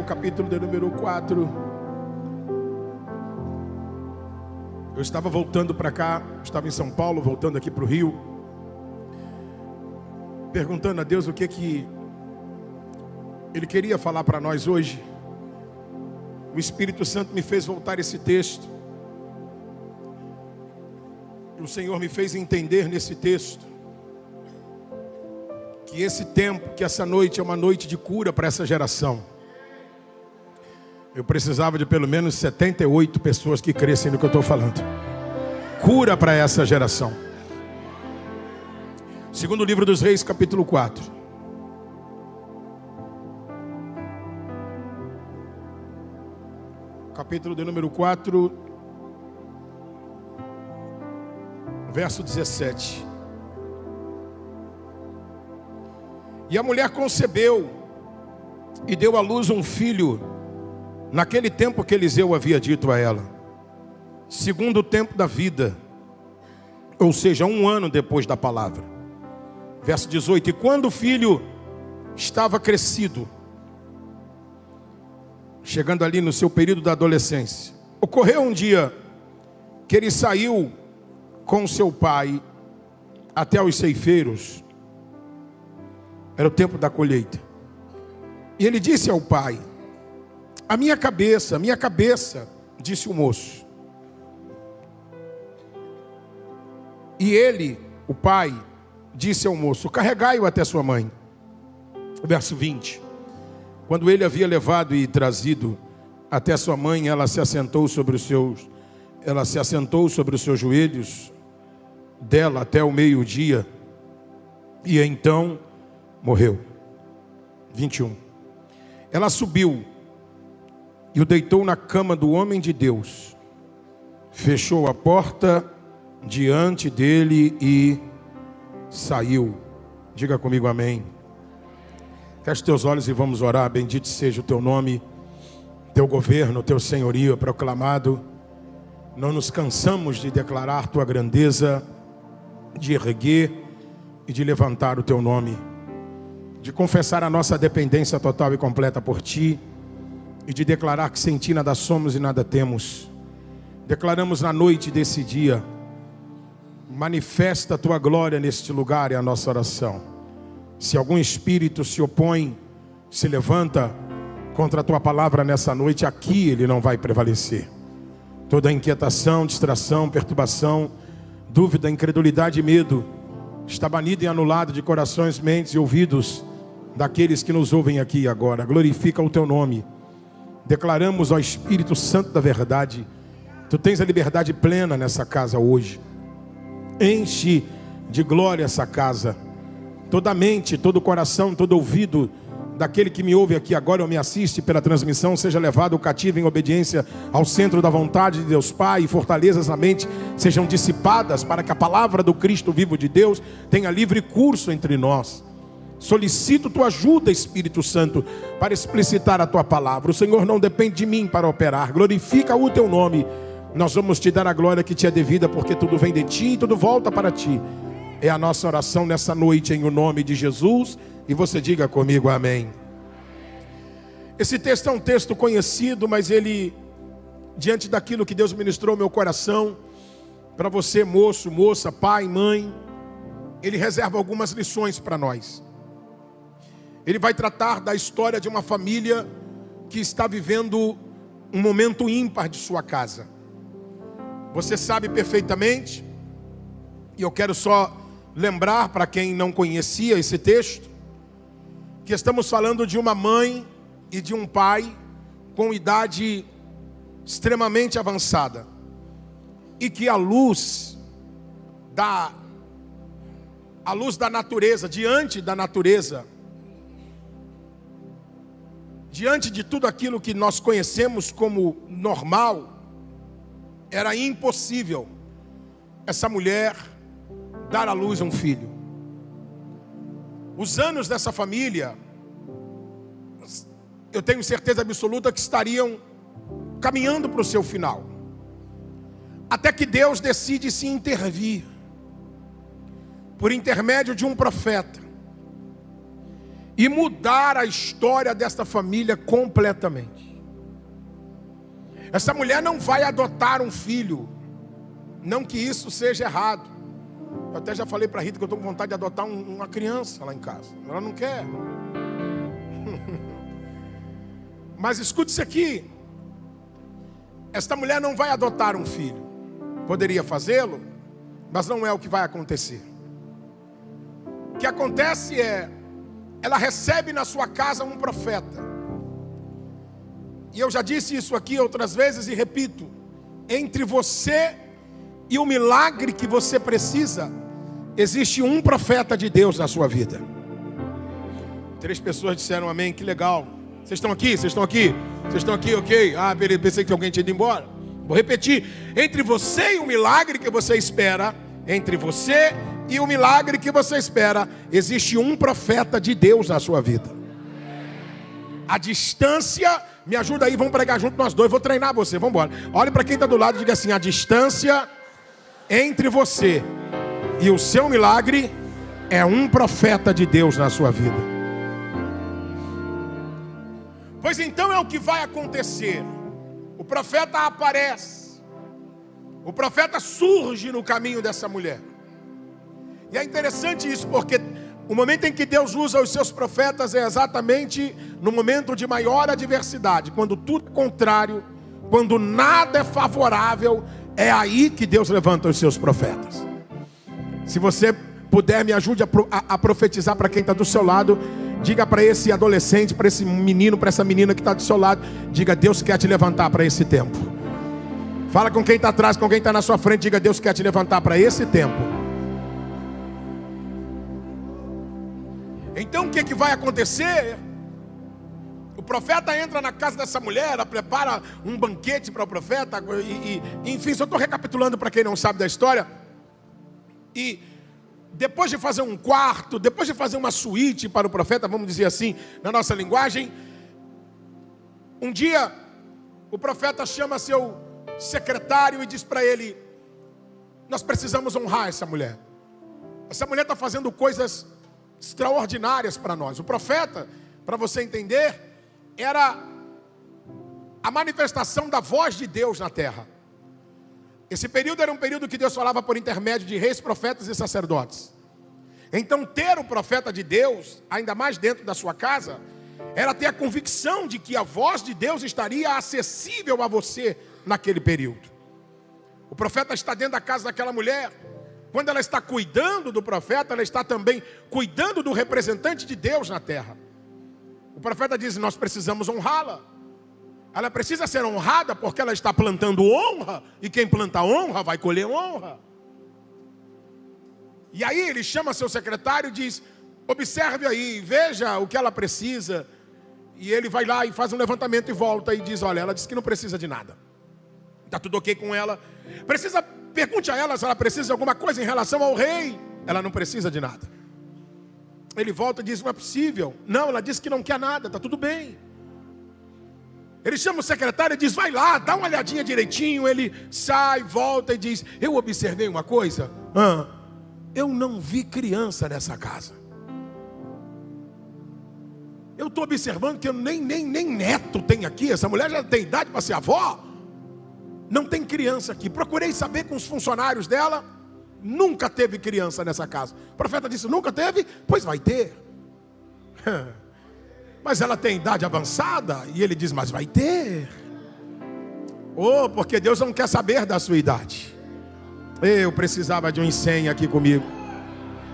capítulo de número 4. Eu estava voltando para cá, estava em São Paulo, voltando aqui para o Rio, perguntando a Deus o que Ele queria falar para nós hoje. O Espírito Santo me fez voltar esse texto. O Senhor me fez entender nesse texto que esse tempo, que essa noite é uma noite de cura para essa geração. Eu precisava de pelo menos 78 pessoas que crescem no que eu estou falando. Cura para essa geração. Segundo livro dos Reis, capítulo 4. Capítulo de número 4, verso 17. E a mulher concebeu e deu à luz um filho, naquele tempo que Eliseu havia dito a ela, segundo o tempo da vida, ou seja, 1 ano depois da palavra. Verso 18. E quando o filho estava crescido, chegando ali no seu período da adolescência, ocorreu um dia que ele saiu com seu pai até os ceifeiros. Era o tempo da colheita. E ele disse ao pai: a minha cabeça, disse o moço. E ele, o pai, disse ao moço: carregai-o até sua mãe. Verso 20. Quando ele havia levado e trazido até sua mãe, ela se assentou sobre os seus joelhos dela até o meio-dia, e então morreu. 21. Ela subiu e o deitou na cama do homem de Deus, fechou a porta diante dele e saiu. Diga comigo amém. Feche teus olhos e vamos orar. Bendito seja o teu nome, teu governo, teu senhorio é proclamado. Não nos cansamos de declarar tua grandeza, de erguer e de levantar o teu nome, de confessar a nossa dependência total e completa por ti, e de declarar que sem ti nada somos e nada temos. Declaramos na noite desse dia: manifesta a tua glória neste lugar, é a nossa oração. Se algum espírito se opõe, se levanta contra a tua palavra nessa noite, aqui ele não vai prevalecer. Toda inquietação, distração, perturbação, dúvida, incredulidade e medo está banido e anulado de corações, mentes e ouvidos daqueles que nos ouvem aqui e agora. Glorifica o teu nome. Declaramos ao Espírito Santo da verdade: tu tens a liberdade plena nessa casa hoje. Enche de glória essa casa. Toda mente, todo coração, todo ouvido daquele que me ouve aqui agora ou me assiste pela transmissão seja levado cativo em obediência ao centro da vontade de Deus Pai, e fortalezas na mente sejam dissipadas para que a palavra do Cristo vivo de Deus tenha livre curso entre nós. Solicito tua ajuda, Espírito Santo, para explicitar a tua palavra. O Senhor não depende de mim para operar. Glorifica o teu nome. Nós vamos te dar a glória que te é devida, porque tudo vem de ti e tudo volta para ti. É a nossa oração nessa noite, em o nome de Jesus. E você diga comigo amém. Esse texto é um texto conhecido, mas ele, diante daquilo que Deus ministrou ao meu coração, para você, moço, moça, pai, mãe, ele reserva algumas lições para nós. Ele vai tratar da história de uma família que está vivendo um momento ímpar de sua casa. Você sabe perfeitamente, e eu quero só lembrar para quem não conhecia esse texto, que estamos falando de uma mãe e de um pai com idade extremamente avançada, e que a luz da natureza, diante de tudo aquilo que nós conhecemos como normal, era impossível essa mulher dar à luz um filho. Os anos dessa família, eu tenho certeza absoluta que estariam caminhando para o seu final, até que Deus decide se intervir por intermédio de um profeta. e mudar a história desta família completamente. Essa mulher não vai adotar um filho, não que isso seja errado. Eu até já falei para a Rita que eu estou com vontade de adotar uma criança lá em casa. Ela não quer. Mas escute isso aqui. Esta mulher não vai adotar um filho. Poderia fazê-lo, mas não é o que vai acontecer. O que acontece é, ela recebe na sua casa um profeta. E eu já disse isso aqui outras vezes e repito. Entre você e o milagre que você precisa, existe um profeta de Deus na sua vida. 3 pessoas disseram amém, que legal. Vocês estão aqui? Vocês estão aqui? Vocês estão aqui, ok? Ah, pensei que alguém tinha ido embora. Vou repetir. Entre você e o milagre que você espera, entre você e o milagre que você espera, existe um profeta de Deus na sua vida. A distância, me ajuda aí, vamos pregar junto nós dois, vou treinar você, vamos embora. Olhe para quem está do lado e diga assim: a distância entre você e o seu milagre é um profeta de Deus na sua vida. Pois então é o que vai acontecer. O profeta aparece. O profeta surge no caminho dessa mulher. E é interessante isso, porque o momento em que Deus usa os seus profetas é exatamente no momento de maior adversidade. Quando tudo é contrário, quando nada é favorável, é aí que Deus levanta os seus profetas. Se você puder, me ajude a profetizar para quem está do seu lado. Diga para esse adolescente, para esse menino, para essa menina que está do seu lado. Diga: Deus quer te levantar para esse tempo. Fala com quem está atrás, com quem está na sua frente. Diga: Deus quer te levantar para esse tempo. Então o que vai acontecer? O profeta entra na casa dessa mulher, ela prepara um banquete para o profeta. Enfim, só estou recapitulando para quem não sabe da história. E depois de fazer um quarto, depois de fazer uma suíte para o profeta, vamos dizer assim, na nossa linguagem, um dia o profeta chama seu secretário e diz para ele: nós precisamos honrar essa mulher. Essa mulher está fazendo coisas extraordinárias para nós. O profeta, para você entender, era a manifestação da voz de Deus na terra. Esse período era um período que Deus falava por intermédio de reis, profetas e sacerdotes. Então ter o profeta de Deus, ainda mais dentro da sua casa, era ter a convicção de que a voz de Deus estaria acessível a você naquele período. O profeta está dentro da casa daquela mulher. Quando ela está cuidando do profeta, ela está também cuidando do representante de Deus na terra. O profeta diz: nós precisamos honrá-la. Ela precisa ser honrada porque ela está plantando honra. E quem planta honra vai colher honra. E aí ele chama seu secretário e diz: observe aí, veja o que ela precisa. E ele vai lá e faz um levantamento e volta e diz: olha, ela disse que não precisa de nada. Está tudo ok com ela. Pergunte a ela se ela precisa de alguma coisa em relação ao rei. Ela não precisa de nada. Ele volta e diz: não é possível. Não, ela disse que não quer nada, está tudo bem. Ele chama o secretário e diz: vai lá, dá uma olhadinha direitinho. Ele sai, volta e diz: eu observei uma coisa. Eu não vi criança nessa casa. Eu estou observando que eu nem neto tem aqui. Essa mulher já tem idade para ser avó. Não tem criança aqui. Procurei saber com os funcionários dela. Nunca teve criança nessa casa. O profeta disse: nunca teve? Pois vai ter. Mas ela tem idade avançada. E ele diz: mas vai ter. Porque Deus não quer saber da sua idade. Eu precisava de um 100 aqui comigo.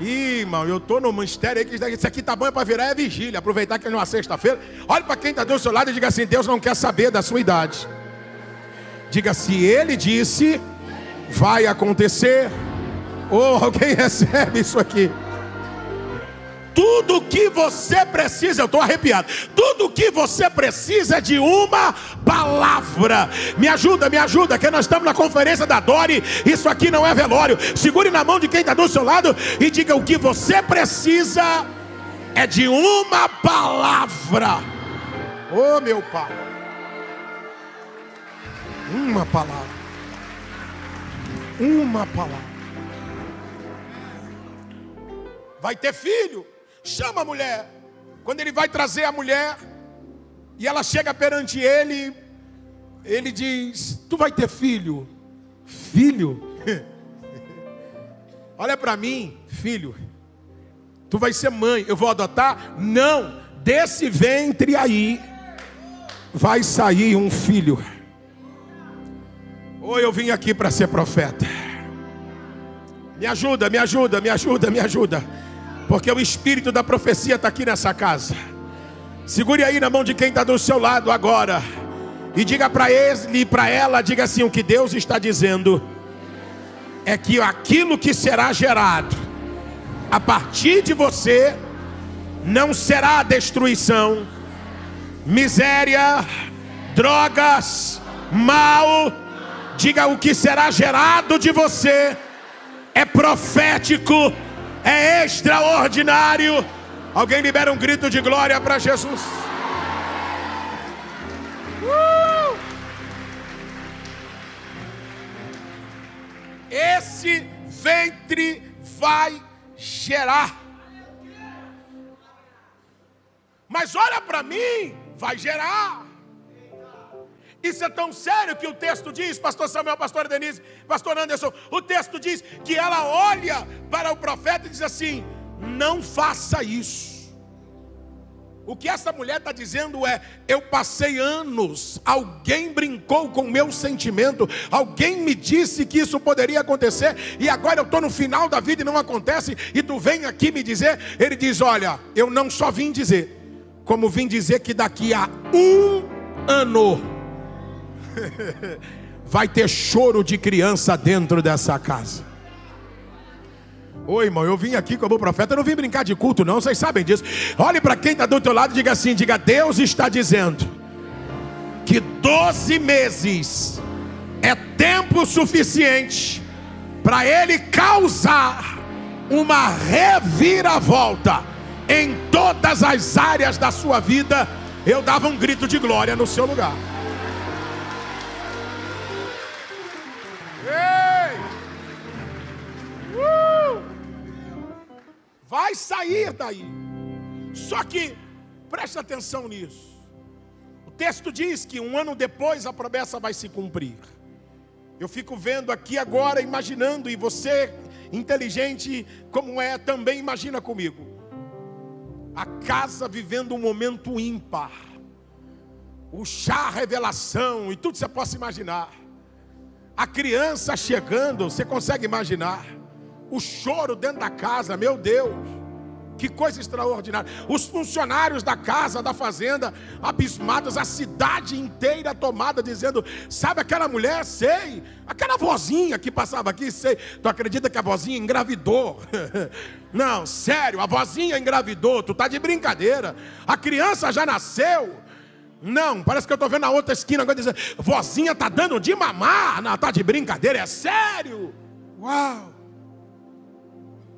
Ih, irmão, eu estou no mistério aí que isso aqui tá bom para virar vigília. Aproveitar que é uma sexta-feira. Olhe para quem está do seu lado e diga assim: Deus não quer saber da sua idade. Diga: se Ele disse, vai acontecer. Alguém recebe isso aqui? Tudo que você precisa, eu estou arrepiado. Tudo que você precisa é de uma palavra. Me ajuda, que nós estamos na conferência da Dori. Isso aqui não é velório. Segure na mão de quem está do seu lado e diga: o que você precisa é de uma palavra. Meu Pai. Uma palavra. Uma palavra. Vai ter filho? Chama a mulher. Quando ele vai trazer a mulher, e ela chega perante ele, ele diz: tu vai ter filho? Filho? Olha para mim, filho. Tu vai ser mãe, eu vou adotar? Não, desse ventre aí vai sair um filho. Ou eu vim aqui para ser profeta. Me ajuda, me ajuda, me ajuda, me ajuda. Porque o espírito da profecia está aqui nessa casa. Segure aí na mão de quem está do seu lado agora. E diga para ele e para ela, diga assim: o que Deus está dizendo é que aquilo que será gerado a partir de você não será destruição, miséria, drogas, mal. Diga: o que será gerado de você é profético, é extraordinário. Alguém libera um grito de glória para Jesus. Esse ventre vai gerar. Mas olha para mim, vai gerar. Isso é tão sério que o texto diz, pastor Samuel, pastor Denise, pastor Anderson, o texto diz que ela olha para o profeta e diz assim: não faça isso. O que essa mulher está dizendo é: eu passei anos, alguém brincou com o meu sentimento, alguém me disse que isso poderia acontecer, e agora eu estou no final da vida e não acontece, e tu vem aqui me dizer. Ele diz: olha, eu não só vim dizer, como vim dizer que daqui a 1 ano vai ter choro de criança dentro dessa casa. Oi, irmão, eu vim aqui como profeta, eu não vim brincar de culto não, vocês sabem disso. Olhe para quem está do teu lado e diga assim, diga: Deus está dizendo que 12 meses é tempo suficiente para Ele causar uma reviravolta em todas as áreas da sua vida. Eu dava um grito de glória no seu lugar. Vai sair daí. Só que preste atenção nisso. O texto diz que 1 ano depois a promessa vai se cumprir. Eu fico vendo aqui agora, imaginando, e você, inteligente como é, também imagina comigo. A casa vivendo um momento ímpar. O chá revelação e tudo que você possa imaginar. A criança chegando, você consegue imaginar? O choro dentro da casa, meu Deus, que coisa extraordinária. Os funcionários da casa, da fazenda, abismados, a cidade inteira tomada, dizendo: sabe aquela mulher? Sei. Aquela vozinha que passava aqui, sei. Tu acredita que a vozinha engravidou? Não, sério, a vozinha engravidou, tu tá de brincadeira. A criança já nasceu. Não, parece que eu estou vendo na outra esquina agora dizendo: vozinha tá dando de mamar. Não, tá de brincadeira, é sério. Uau.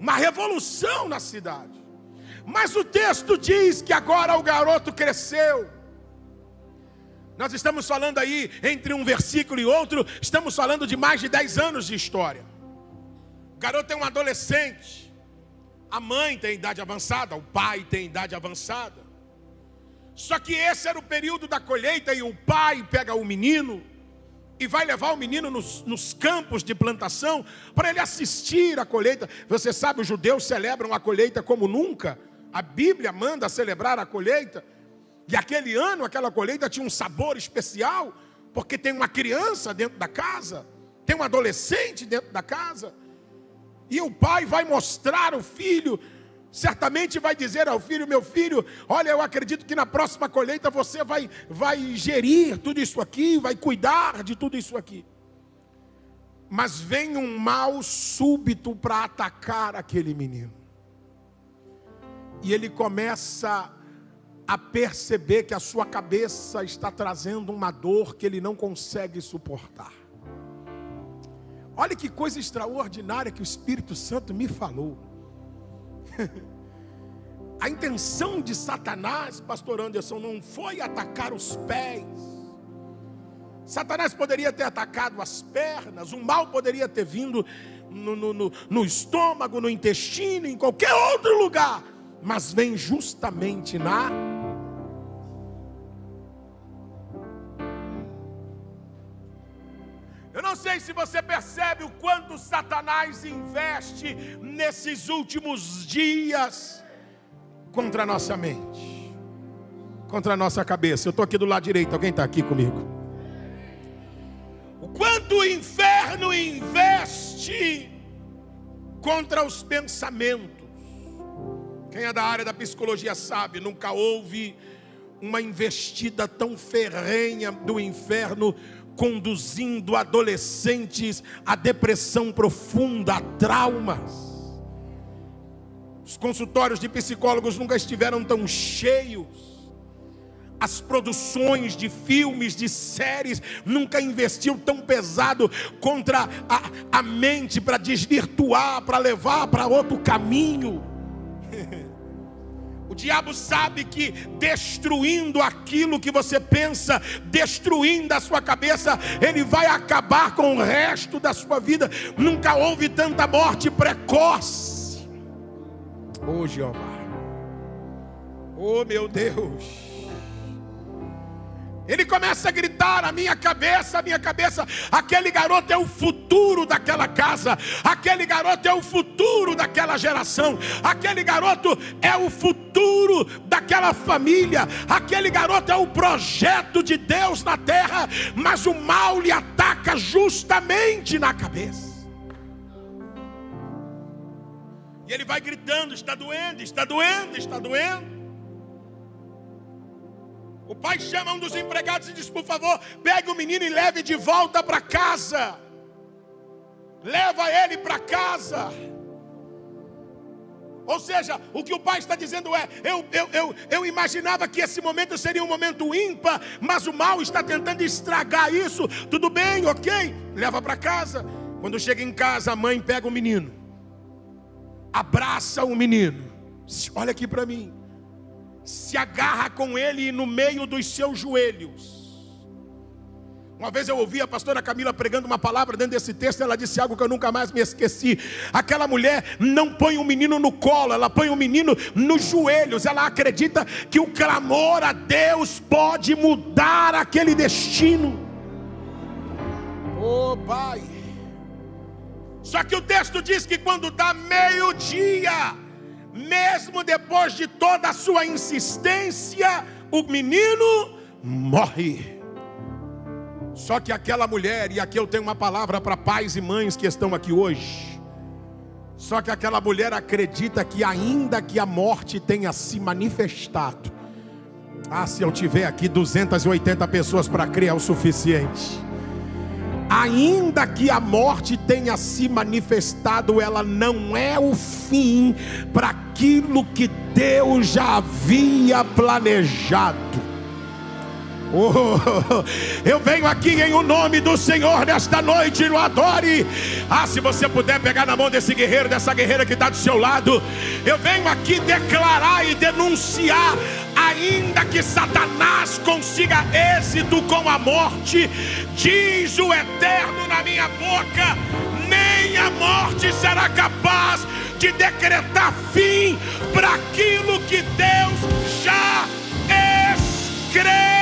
Uma revolução na cidade. Mas o texto diz que agora o garoto cresceu. Nós estamos falando aí, entre um versículo e outro, estamos falando de mais de 10 anos de história. O garoto é um adolescente. A mãe tem idade avançada, o pai tem idade avançada. Só que esse era o período da colheita, e o pai pega o menino e vai levar o menino nos campos de plantação para ele assistir a colheita. Você sabe, os judeus celebram a colheita como nunca. A Bíblia manda celebrar a colheita. E aquele ano, aquela colheita tinha um sabor especial, porque tem uma criança dentro da casa, tem um adolescente dentro da casa. E o pai vai mostrar o filho, certamente vai dizer ao filho: meu filho, olha, eu acredito que na próxima colheita você vai gerir tudo isso aqui, vai cuidar de tudo isso aqui. Mas vem um mal súbito para atacar aquele menino. E ele começa a perceber que a sua cabeça está trazendo uma dor que ele não consegue suportar. Olha que coisa extraordinária que o Espírito Santo me falou. A intenção de Satanás, pastor Anderson, não foi atacar os pés. Satanás poderia ter atacado as pernas, o mal poderia ter vindo no estômago, no intestino, em qualquer outro lugar. mas vem justamente na... Eu não sei se você percebe o quanto Satanás investe nesses últimos dias contra a nossa mente, contra a nossa cabeça. Eu estou aqui do lado direito, alguém está aqui comigo? O quanto o inferno investe contra os pensamentos. Quem é da área da psicologia sabe, nunca houve uma investida tão ferrenha do inferno conduzindo adolescentes a depressão profunda, a traumas. Os consultórios de psicólogos nunca estiveram tão cheios. As produções de filmes, de séries, nunca investiu tão pesado contra a mente para desvirtuar, para levar para outro caminho. O diabo sabe que destruindo aquilo que você pensa, destruindo a sua cabeça, ele vai acabar com o resto da sua vida. Nunca houve tanta morte precoce. Oh Jeová, oh meu Deus. Ele começa a gritar: a minha cabeça, aquele garoto é o futuro daquela casa, aquele garoto é o futuro daquela geração, aquele garoto é o futuro daquela família, aquele garoto é o projeto de Deus na terra, mas o mal lhe ataca justamente na cabeça. E ele vai gritando: está doendo, está doendo, está doendo. O pai chama um dos empregados e diz: por favor, pegue o menino e leve de volta para casa. Leva ele para casa. Ou seja, o que o pai está dizendo é: eu imaginava que esse momento seria um momento ímpar, mas o mal está tentando estragar isso. Tudo bem, ok, leva para casa. Quando chega em casa, a mãe pega o menino, abraça o menino. Olha aqui para mim. Se agarra com ele no meio dos seus joelhos. Uma vez eu ouvi a pastora Camila pregando uma palavra dentro desse texto. Ela disse algo que eu nunca mais me esqueci. Aquela mulher não põe o menino no colo, ela põe o menino nos joelhos. Ela acredita que o clamor a Deus pode mudar aquele destino. Oh Pai. Só que o texto diz que quando dá meio-dia, mesmo depois de toda a sua insistência, o menino morre. Só que aquela mulher, e aqui eu tenho uma palavra para pais e mães que estão aqui hoje. Só que aquela mulher acredita que ainda que a morte tenha se manifestado, se eu tiver aqui 280 pessoas para crer é o suficiente. Ainda que a morte tenha se manifestado, ela não é o fim para aquilo que Deus já havia planejado. Eu venho aqui em o nome do Senhor nesta noite, o adore. Se você puder pegar na mão desse guerreiro, dessa guerreira que está do seu lado, eu venho aqui declarar e denunciar: ainda que Satanás consiga êxito com a morte, diz o Eterno na minha boca, nem a morte será capaz de decretar fim para aquilo que Deus já escreveu.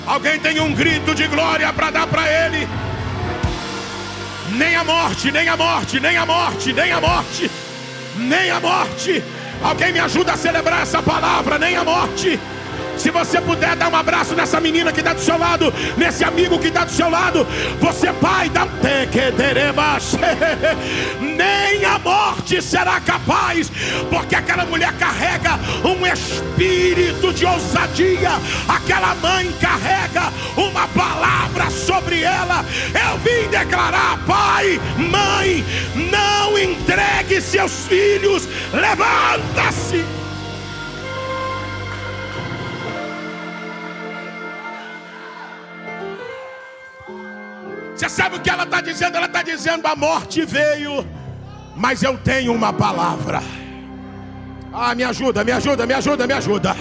Alguém tem um grito de glória para dar para ele? Nem a morte, nem a morte, nem a morte, nem a morte, nem a morte. Alguém me ajuda a celebrar essa palavra: nem a morte. Se você puder dar um abraço nessa menina que está do seu lado, nesse amigo que está do seu lado, você pai, dá nem a morte será capaz, porque aquela mulher carrega um espírito de ousadia, aquela mãe carrega uma palavra sobre ela. Eu vim declarar: pai, mãe, não entregue seus filhos, levanta-se. Você sabe o que ela está dizendo? Ela está dizendo: a morte veio, mas eu tenho uma palavra. Me ajuda, me ajuda, me ajuda, me ajuda.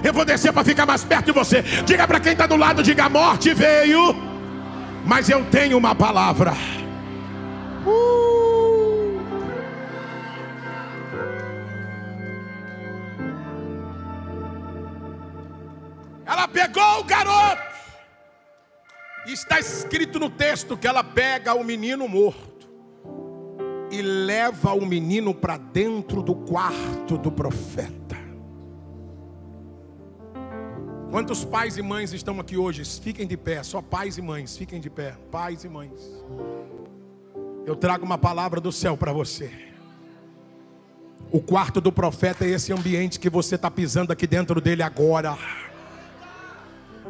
Eu vou descer para ficar mais perto de você. Diga para quem está do lado, diga: a morte veio, mas eu tenho uma palavra. garoto. Está escrito no texto que ela pega o menino morto e leva o menino para dentro do quarto do profeta. Quantos pais e mães estão aqui hoje? Fiquem de pé, só pais e mães, fiquem de pé, pais e mães. Eu trago uma palavra do céu para você. O quarto do profeta é esse ambiente que você está pisando aqui dentro dele agora.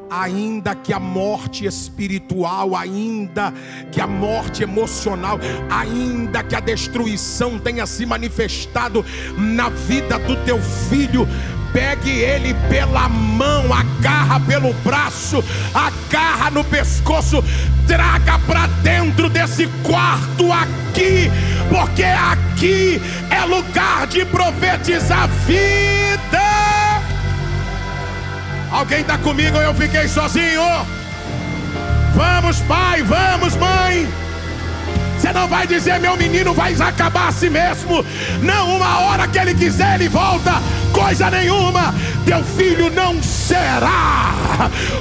Ainda que a morte espiritual, ainda que a morte emocional, ainda que a destruição tenha se manifestado na vida do teu filho, pegue ele pela mão, agarra pelo braço, agarra no pescoço, traga para dentro desse quarto aqui, porque aqui é lugar de profetizar vida. Alguém está comigo ou eu fiquei sozinho? Vamos, pai, vamos, mãe. Você não vai dizer meu menino vai acabar a si mesmo. Não, uma hora que ele quiser ele volta. Coisa nenhuma. Teu filho não será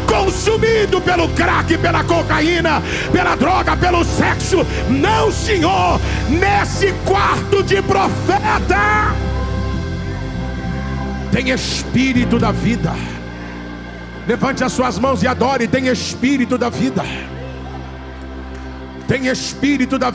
consumido pelo crack, pela cocaína, pela droga, pelo sexo. Não, senhor. Nesse quarto de profeta tem espírito da vida. Levante as suas mãos e adore. Tem espírito da vida. Tem espírito da vida.